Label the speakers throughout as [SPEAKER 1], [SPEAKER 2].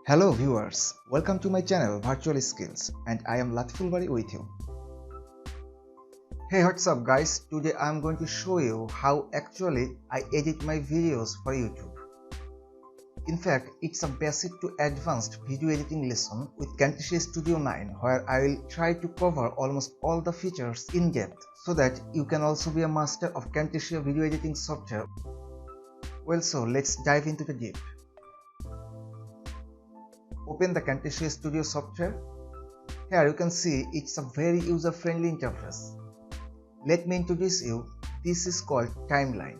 [SPEAKER 1] Hello viewers, welcome to my channel Virtual Skills and I am Latifulbari with you. Hey, what's up guys, today I am going to show you how actually I edit my videos for YouTube. In fact, it's a basic to advanced video editing lesson with Camtasia Studio 9 where I will try to cover almost all the features in depth so that you can also be a master of Camtasia video editing software. Well, so let's dive into the deep. Open the Camtasia Studio software. Here you can see it's a very user-friendly interface. Let me introduce you. This is called Timeline,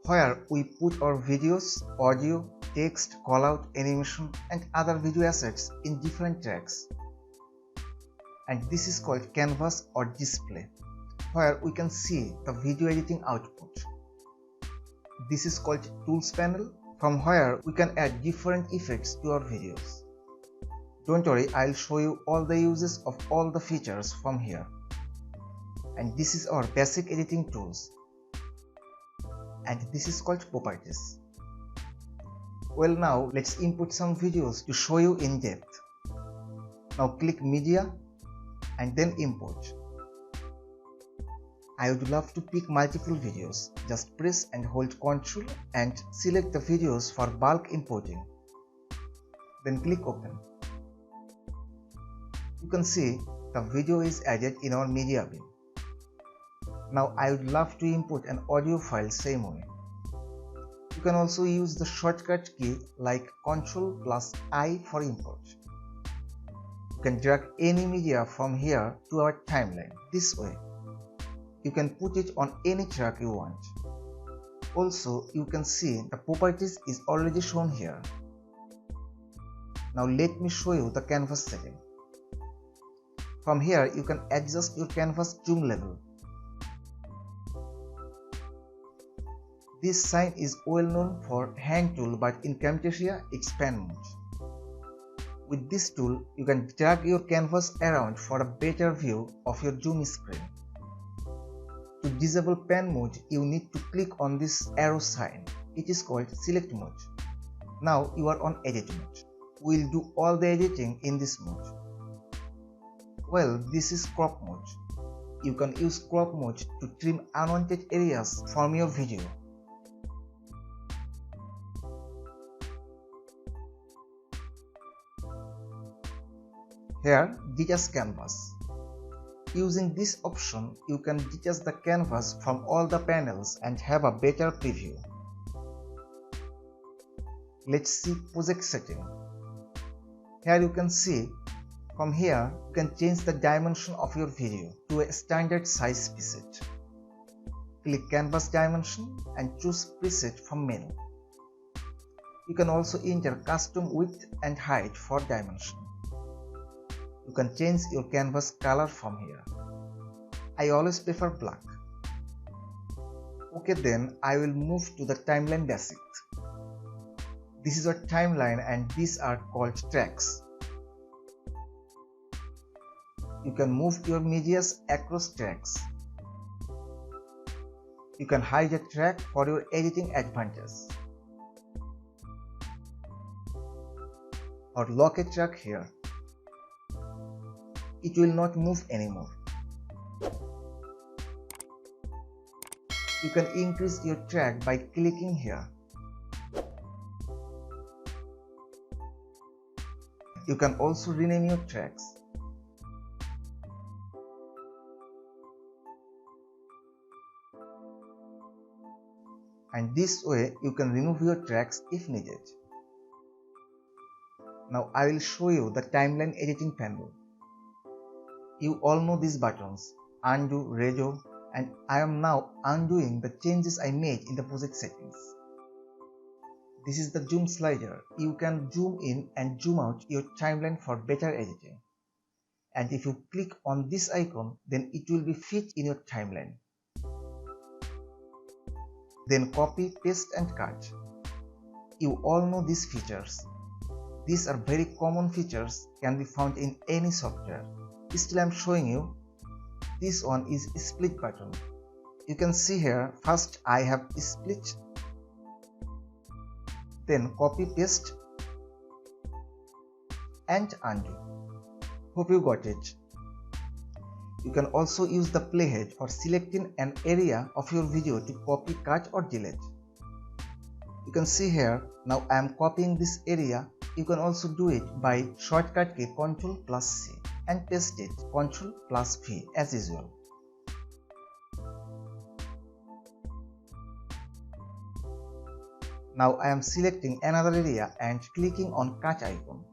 [SPEAKER 1] where we put our videos, audio, text, callout, animation and other video assets in different tracks. And this is called Canvas or Display, where we can see the video editing output. This is called Tools panel, from where we can add different effects to our videos. Don't worry, I'll show you all the uses of all the features from here. And this is our basic editing tools. And this is called Properties. Well, now let's input some videos to show you in depth. Now click Media and then Import. I would love to pick multiple videos. Just press and hold Ctrl and select the videos for bulk importing. Then click Open. You can see the video is added in our media bin. Now I would love to import an audio file same way. You can also use the shortcut key like Ctrl+I for import. You can drag any media from here to our timeline this way. You can put it on any track you want. Also, you can see the properties is already shown here. Now let me show you the canvas setting. From here, you can adjust your canvas zoom level. This sign is well known for hand tool, but in Camtasia it's pan mode. With this tool, you can drag your canvas around for a better view of your zoom screen. To disable pan mode, you need to click on this arrow sign. It is called select mode. Now you are on edit mode. We'll do all the editing in this mode. Well, this is crop mode. You can use crop mode to trim unwanted areas from your video. Here, detach canvas. Using this option, you can detach the canvas from all the panels and have a better preview. Let's see project setting. Here you can see, from here you can change the dimension of your video to a standard size preset. Click Canvas Dimension and choose Preset from menu. You can also enter custom width and height for dimension. You can change your canvas color from here. I always prefer black. Okay, then I will move to the timeline basics. This is our timeline and these are called tracks. You can move your medias across tracks. You can hide a track for your editing advantage. Or lock a track here. It will not move anymore. You can increase your track by clicking here. You can also rename your tracks. And this way you can remove your tracks if needed. Now I will show you the timeline editing panel. You all know these buttons, undo, redo, and I am now undoing the changes I made in the project settings. This is the zoom slider. You can zoom in and zoom out your timeline for better editing. And if you click on this icon, then it will be fit in your timeline. Then copy, paste and cut. You all know these features. These are very common features, can be found in any software. Still I am showing you. This one is split button. You can see here, first I have split, then copy paste, and undo. Hope you got it. You can also use the playhead for selecting an area of your video to copy, cut or delete. You can see here, now I am copying this area. You can also do it by shortcut key Ctrl+C and paste it Ctrl+V as usual. Now I am selecting another area and clicking on cut icon.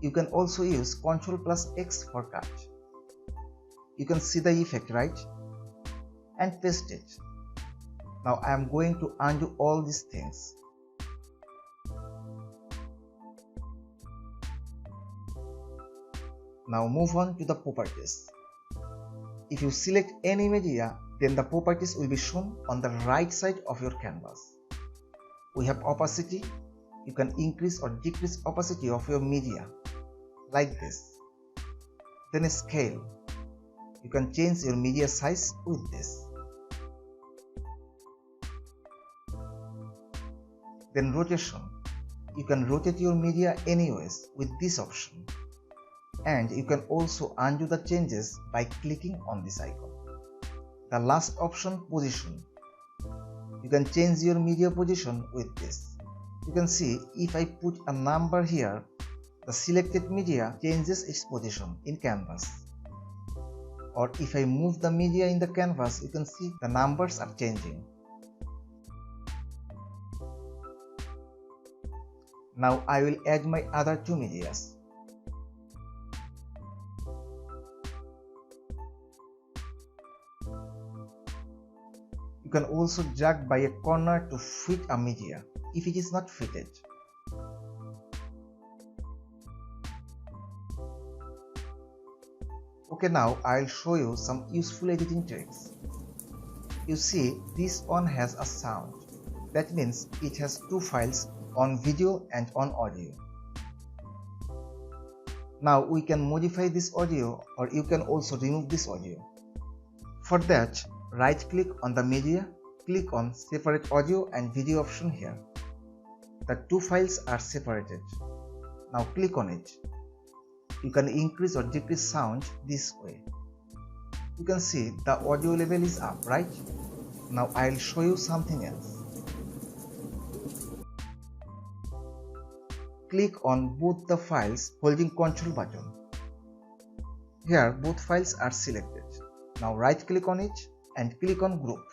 [SPEAKER 1] You can also use Ctrl+X for cut. You can see the effect, right? And paste it. Now I am going to undo all these things. Now move on to the properties. If you select any media, then the properties will be shown on the right side of your canvas. We have opacity. You can increase or decrease opacity of your media like this. Then scale. You can change your media size with this. Then rotation. You can rotate your media anyways with this option. And you can also undo the changes by clicking on this icon. The last option, position. You can change your media position with this. You can see if I put a number here, the selected media changes its position in canvas. Or if I move the media in the canvas, you can see the numbers are changing. Now I will add my other two medias. You can also drag by a corner to fit a media if it is not fitted. Okay, now I'll show you some useful editing tricks. You see, this one has a sound. That means it has two files, on video and on audio. Now we can modify this audio, or you can also remove this audio. For that, right click on the media, click on separate audio and video option here. The two files are separated. Now click on it. You can increase or decrease sound this way. You can see the audio level is up, right? Now I'll show you something else. Click on both the files holding Ctrl button. Here both files are selected. Now right click on it and click on group.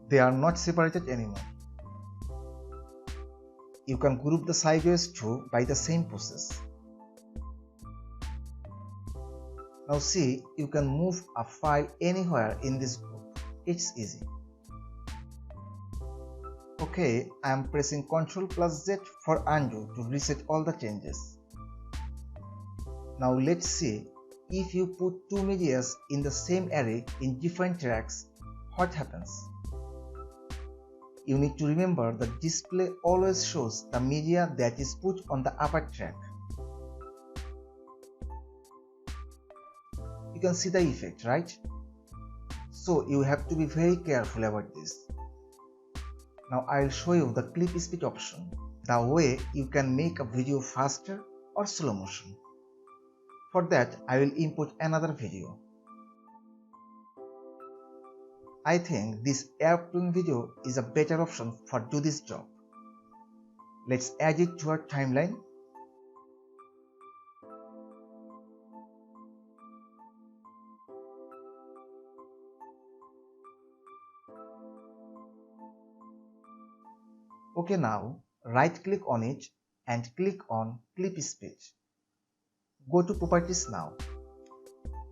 [SPEAKER 1] They are not separated anymore. You can group the sideways too by the same process. Now see, you can move a file anywhere in this group. It's easy. Okay, I am pressing Ctrl+Z for undo to reset all the changes. Now let's see, if you put two medias in the same array in different tracks, what happens? You need to remember the display always shows the media that is put on the upper track. You can see the effect, right? So you have to be very careful about this. Now I'll show you the clip speed option, the way you can make a video faster or slow motion. For that, I will import another video. I think this airplane video is a better option for do this job. Let's add it to our timeline. Okay, now right click on it and click on clip speed. Go to properties now.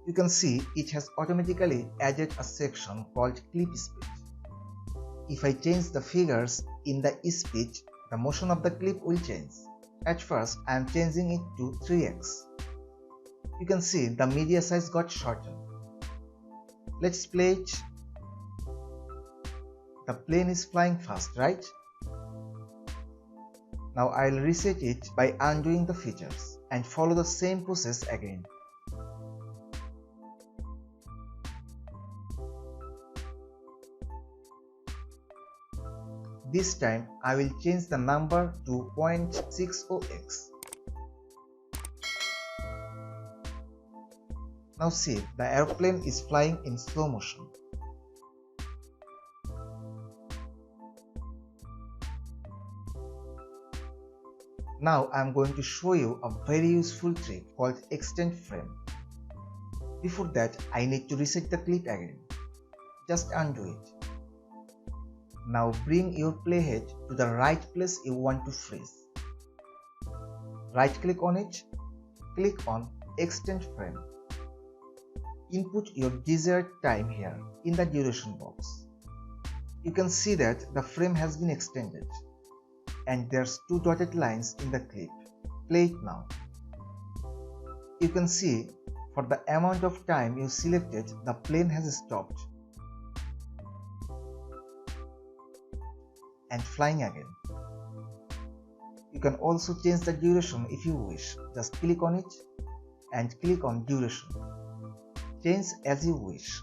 [SPEAKER 1] You can see it has automatically added a section called clip speed. If I change the figures in the speed, the motion of the clip will change. At first, I am changing it to 3x. You can see the media size got shortened. Let's play it. The plane is flying fast, right? Now I'll reset it by undoing the features and follow the same process again. This time I will change the number to 0.60x. Now see, the aeroplane is flying in slow motion. Now I am going to show you a very useful trick called extend frame. Before that, I need to reset the clip again. Just undo it. Now bring your playhead to the right place you want to freeze. Right click on it, click on extend frame. Input your desired time here in the duration box. You can see that the frame has been extended and there's 2 dotted lines in the clip. Play it now. You can see for the amount of time you selected, the plane has stopped and flying again. You can also change the duration if you wish. Just click on it and click on duration. Change as you wish.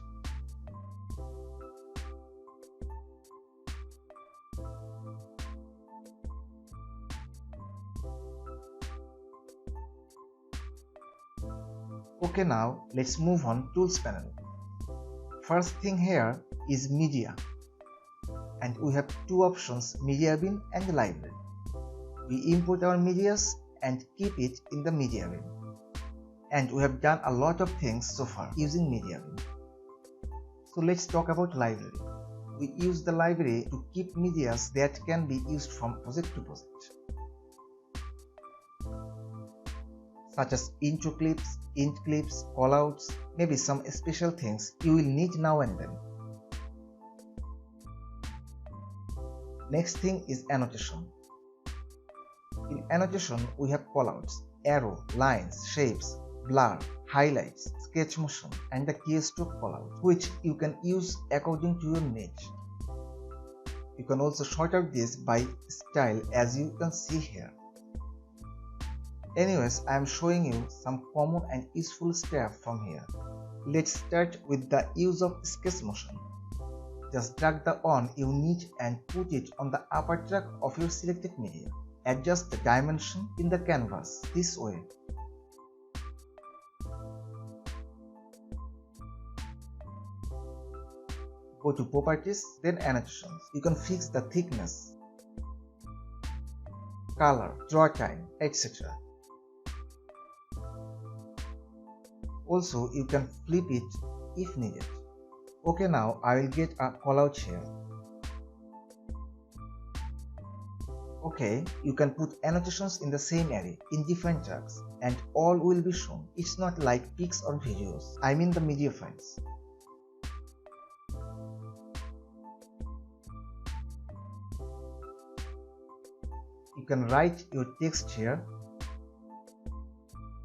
[SPEAKER 1] Okay, now let's move on Tools panel. First thing here is Media, and we have 2 options, Media Bin and Library. We import our medias and keep it in the Media Bin. And we have done a lot of things so far using Media Bin. So let's talk about Library. We use the library to keep medias that can be used from project to project, such as intro clips, int clips, callouts, maybe some special things you will need now and then. Next thing is Annotation. In Annotation, we have callouts, arrow, lines, shapes, blur, highlights, sketch motion, and the keystroke callout, which you can use according to your need. You can also sort out this by style, as you can see here. Anyways, I am showing you some common and useful steps from here. Let's start with the use of sketch motion. Just drag the one you need and put it on the upper track of your selected media. Adjust the dimension in the canvas this way. Go to Properties, then Annotations. You can fix the thickness, color, draw time, etc. Also, you can flip it if needed. Okay, now I will get a callout here. Okay, you can put annotations in the same array in different tracks and all will be shown. It's not like pics or videos, I mean the media files. You can write your text here.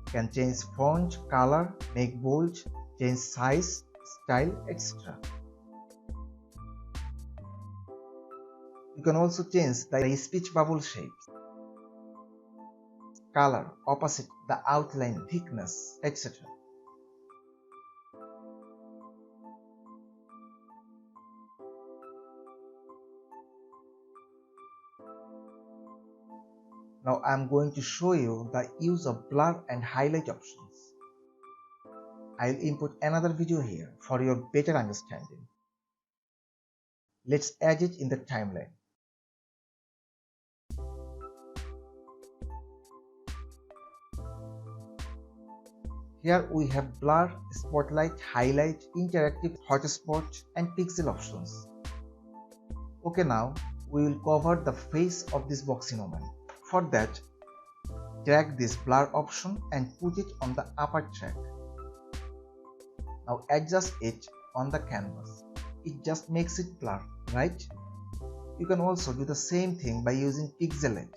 [SPEAKER 1] You can change font, color, make bold, change size, style, etc. You can also change the speech bubble shapes, color, opacity, the outline, thickness, etc. Now I am going to show you the use of blur and highlight options. I will input another video here for your better understanding. Let's add it in the timeline. Here we have blur, spotlight, highlight, interactive, hotspot and pixel options. Okay, now we will cover the face of this box in a moment. For that, drag this blur option and put it on the upper track. Now adjust it on the canvas. It just makes it blur, right? You can also do the same thing by using pixel edge.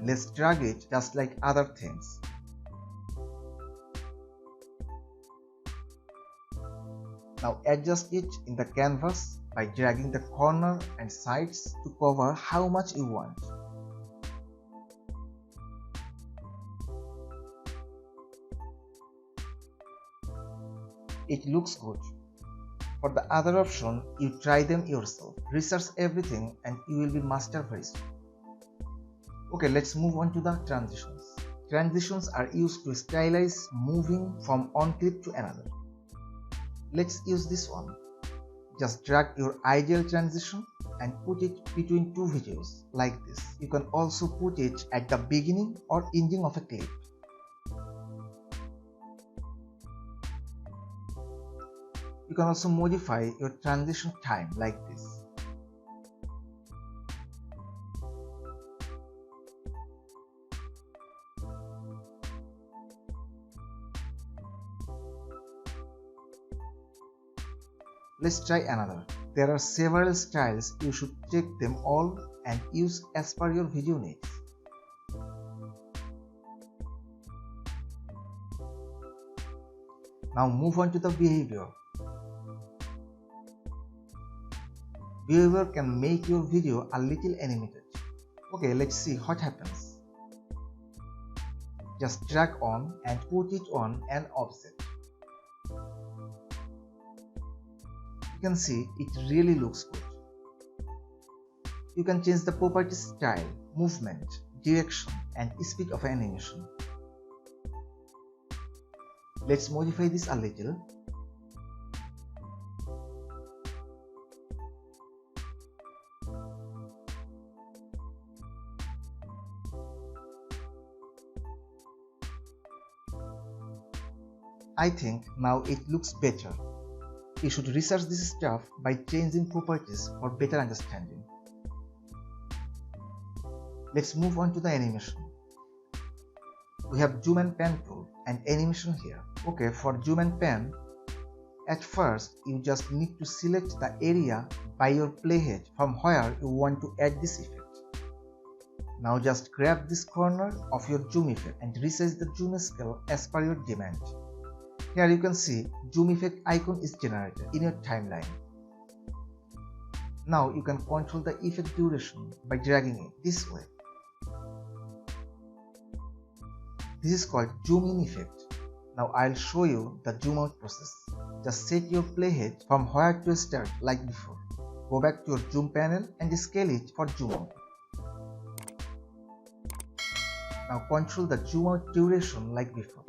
[SPEAKER 1] Let's drag it just like other things. Now adjust it in the canvas by dragging the corner and sides to cover how much you want. It looks good. For the other option, you try them yourself. Research everything and you will be master very soon. Okay, let's move on to the transitions. Transitions are used to stylize moving from one clip to another. Let's use this one. Just drag your ideal transition and put it between two videos like this. You can also put it at the beginning or ending of a clip. You can also modify your transition time like this. Let's try another. There are several styles. You should check them all and use as per your video needs. Now move on to the behavior. Behavior can make your video a little animated. Okay, let's see what happens. Just drag on and put it on an offset. You can see it really looks good. You can change the properties style, movement, direction and speed of animation. Let's modify this a little. I think now it looks better. You should research this stuff by changing properties for better understanding. Let's move on to the animation. We have zoom and pan tool and animation here. Okay, for zoom and pan, at first you just need to select the area by your playhead from where you want to add this effect. Now just grab this corner of your zoom effect and resize the zoom scale as per your demand. Here you can see zoom effect icon is generated in your timeline. Now you can control the effect duration by dragging it this way. This is called zoom in effect. Now I'll show you the zoom out process. Just set your playhead from where to start like before. Go back to your zoom panel and scale it for zoom out. Now control the zoom out duration like before.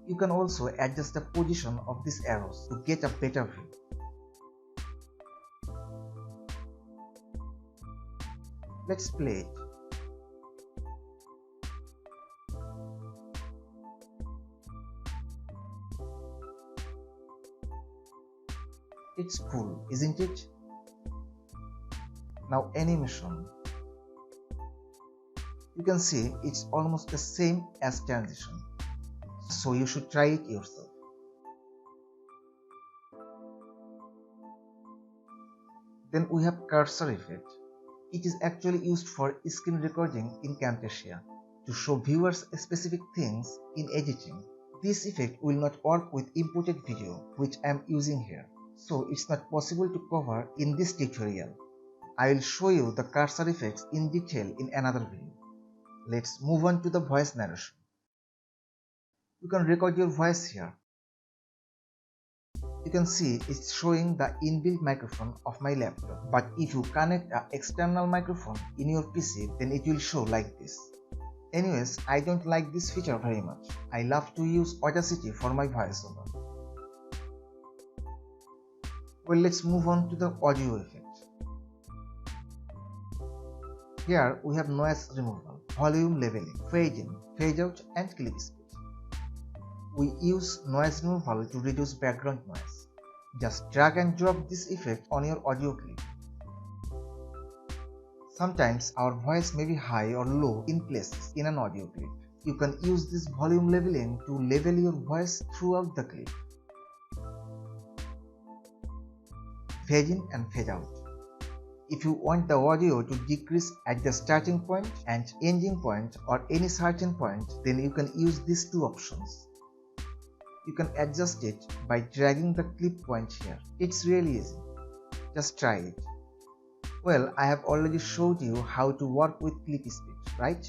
[SPEAKER 1] You can also adjust the position of these arrows to get a better view. Let's play it. It's cool, isn't it? Now animation. You can see it's almost the same as transition. So you should try it yourself. Then we have cursor effect. It is actually used for screen recording in Camtasia to show viewers specific things in editing. This effect will not work with imported video, which I am using here. So it's not possible to cover in this tutorial. I will show you the cursor effects in detail in another video. Let's move on to the voice narration. You can record your voice here. You can see it's showing the inbuilt microphone of my laptop, but if you connect an external microphone in your PC, then it will show like this. Anyways, I don't like this feature very much. I love to use Audacity for my voiceover. Well, let's move on to the audio effect. Here we have noise removal, volume leveling, fade in, fade out and clip speed. We use noise removal to reduce background noise. Just drag and drop this effect on your audio clip. Sometimes our voice may be high or low in places in an audio clip. You can use this volume leveling to level your voice throughout the clip. Fade in and fade out. If you want the audio to decrease at the starting point and ending point or any certain point, then you can use these two options. You can adjust it by dragging the clip point here. It's really easy. Just try it. Well, I have already showed you how to work with clip speed, right?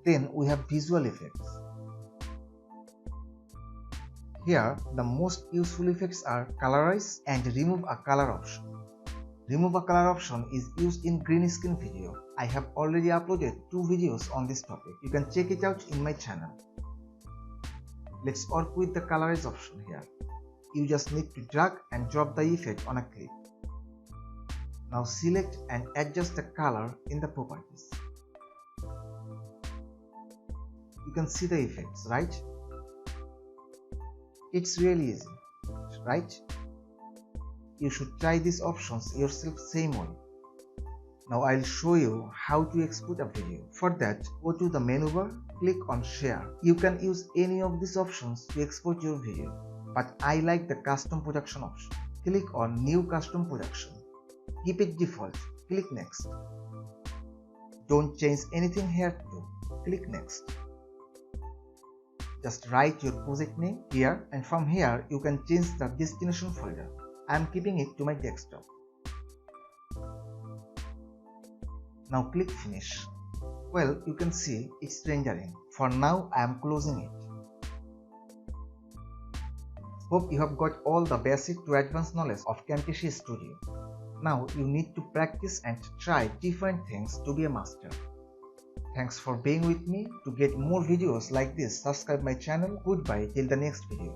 [SPEAKER 1] Then we have visual effects. Here, the most useful effects are colorize and remove a color option. Remove a color option is used in green screen video. I have already uploaded 2 videos on this topic. You can check it out in my channel. Let's work with the colorize option here. You just need to drag and drop the effect on a clip. Now select and adjust the color in the properties. You can see the effects, right? It's really easy, right? You should try these options yourself same way. Now I'll show you how to export a video. For that, go to the menu bar, click on share. You can use any of these options to export your video, but I like the custom production option. Click on new custom production. Keep it default. Click next. Don't change anything here too. Click next. Just write your project name here, and from here you can change the destination folder. I am keeping it to my desktop. Now click finish. Well, you can see it's rendering. For now I am closing it. Hope you have got all the basic to advanced knowledge of Camtasia Studio. Now you need to practice and try different things to be a master. Thanks for being with me. To get more videos like this, subscribe my channel. Goodbye till the next video.